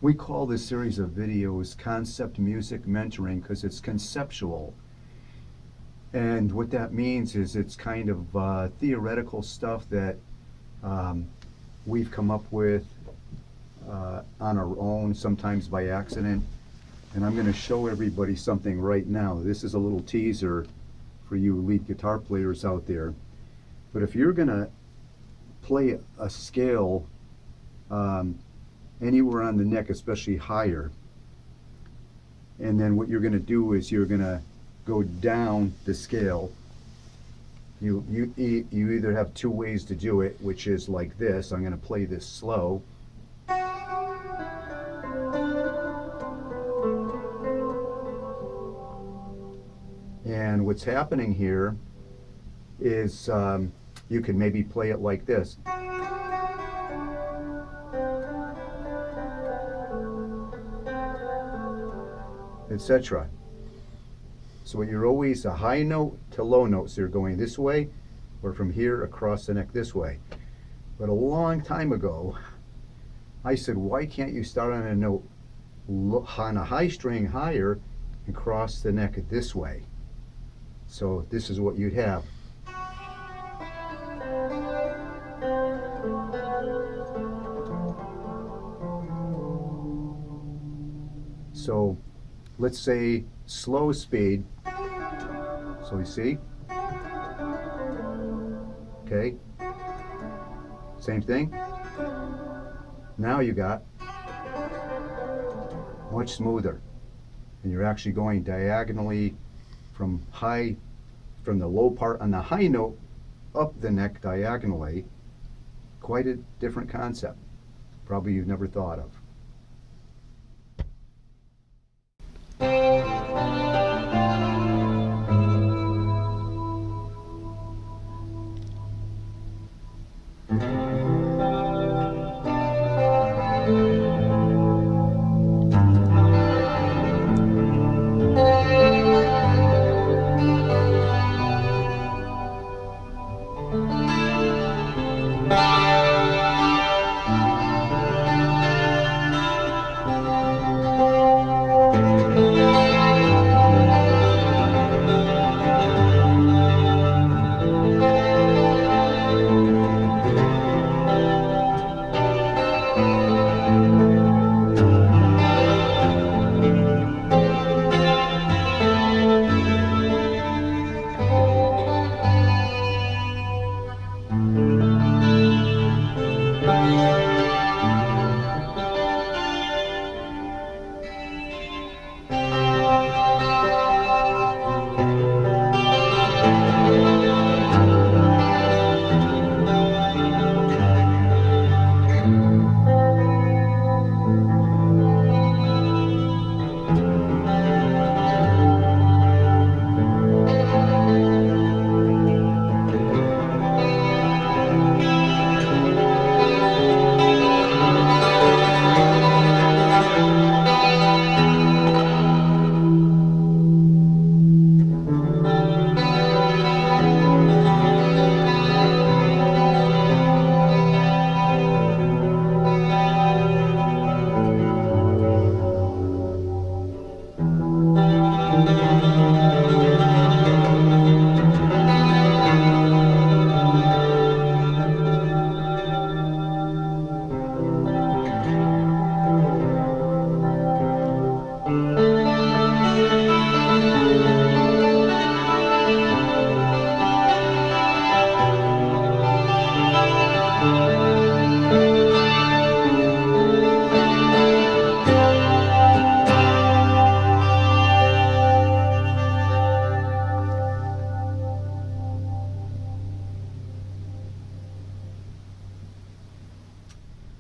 We call this series of videos Concept Music Mentoring because it's conceptual. And what that means is it's kind of theoretical stuff that we've come up with on our own, sometimes by accident. And I'm going to show everybody something right now. This is a little teaser for you lead guitar players out there. But if you're going to play a scale anywhere on the neck, especially higher, and then what you're going to do is you're going to go down the scale. You either have two ways to do it, which is like this. I'm going to play this slow. And what's happening here is you can maybe play it like this. Etc. So you're always a high note to low note, so you're going this way or from here across the neck this way. But a long time ago I said, why can't you start on a note on a high string higher and cross the neck this way? So this is what you'd have. So let's say slow speed. So you see? Okay. Same thing. Now you got much smoother. And you're actually going diagonally from the low part on the high note up the neck diagonally. Quite a different concept. Probably you've never thought of.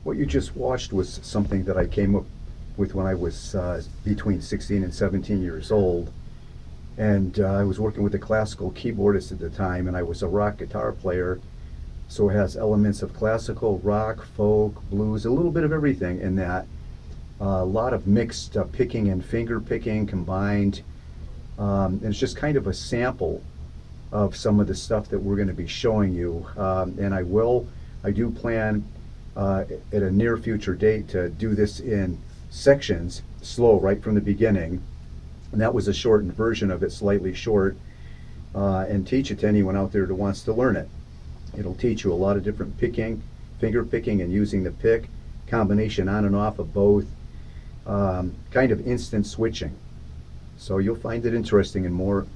What you just watched was something that I came up with when I was between 16 and 17 years old. And I was working with a classical keyboardist at the time, and I was a rock guitar player. So it has elements of classical, rock, folk, blues, a little bit of everything in that. A lot of mixed picking and finger picking combined. And it's just kind of a sample of some of the stuff that we're going to be showing you. And I do plan at a near future date to do this in sections slow right from the beginning. And that was a shortened version of it, slightly short, and teach it to anyone out there that wants to learn it. It'll teach you a lot of different picking, finger picking and using the pick, combination on and off of both, kind of instant switching. So you'll find it interesting and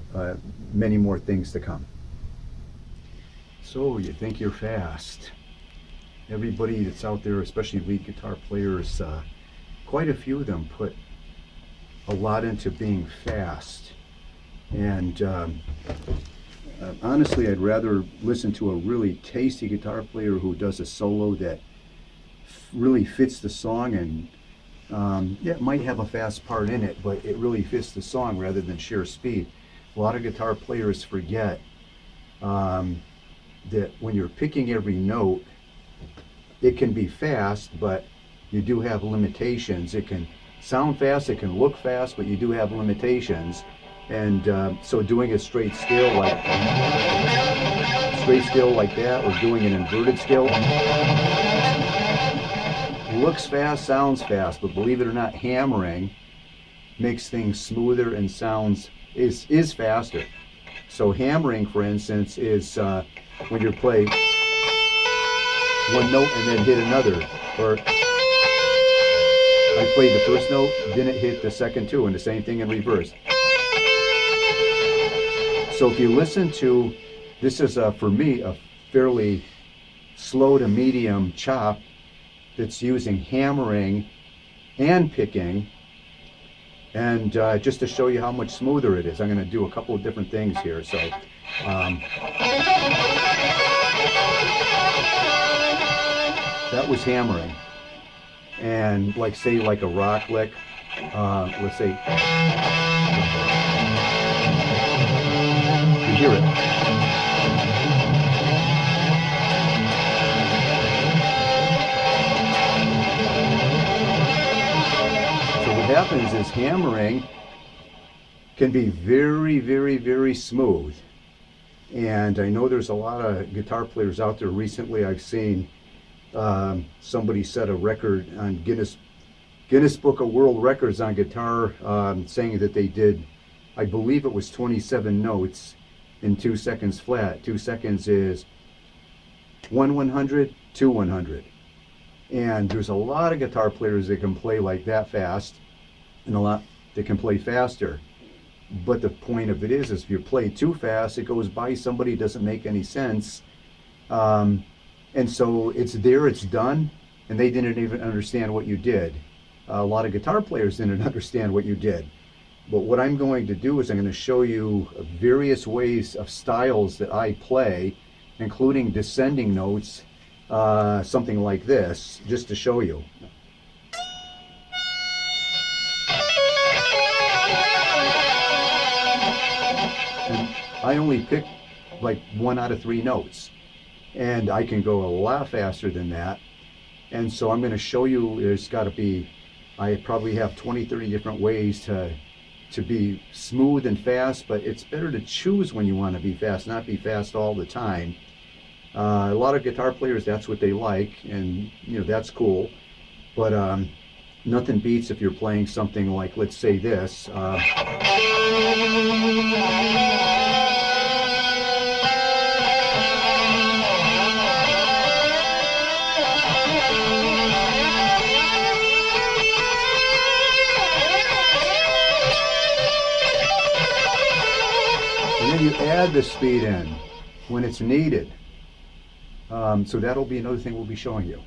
many more things to come. So you think you're fast. Everybody that's out there, especially lead guitar players, quite a few of them put a lot into being fast. And honestly, I'd rather listen to a really tasty guitar player who does a solo that really fits the song, and yeah, it might have a fast part in it, but it really fits the song rather than sheer speed. A lot of guitar players forget that when you're picking every note, it can be fast, but you do have limitations. It can sound fast, it can look fast, but you do have limitations. And so doing a straight scale like that, or doing an inverted scale, looks fast, sounds fast, but believe it or not, hammering makes things smoother and is faster. So hammering, for instance, is when you play one note and then hit another, or I played the first note, then it hit the second two, and the same thing in reverse. So if you listen to, this is for me a fairly slow to medium chop that's using hammering and picking, and just to show you how much smoother it is, I'm going to do a couple of different things here. So that was hammering, and like say like a rock lick, let's say, you hear it. So what happens is hammering can be very, very, very smooth. And I know there's a lot of guitar players out there. Recently I've seen somebody set a record on Guinness Book of World Records on guitar, saying that they did, I believe it was 27 notes in 2 seconds flat. 2 seconds is 1/100, 2/100. And there's a lot of guitar players that can play like that fast, and a lot that can play faster. But the point of it is if you play too fast, it goes by somebody, it doesn't make any sense. And so it's there, it's done, and they didn't even understand what you did. A lot of guitar players didn't understand what you did. But what I'm going to do is I'm going to show you various ways of styles that I play, including descending notes, something like this, just to show you. And I only pick like 1 out of 3 notes, and I can go a lot faster than that. And so I'm going to show you, there's got to be, I probably have 20-30 different ways to be smooth and fast, but it's better to choose when you want to be fast, not be fast all the time. A lot of guitar players, that's what they like, and you know, that's cool. But nothing beats if you're playing something like, let's say this. And then you add the speed in when it's needed. So that'll be another thing we'll be showing you.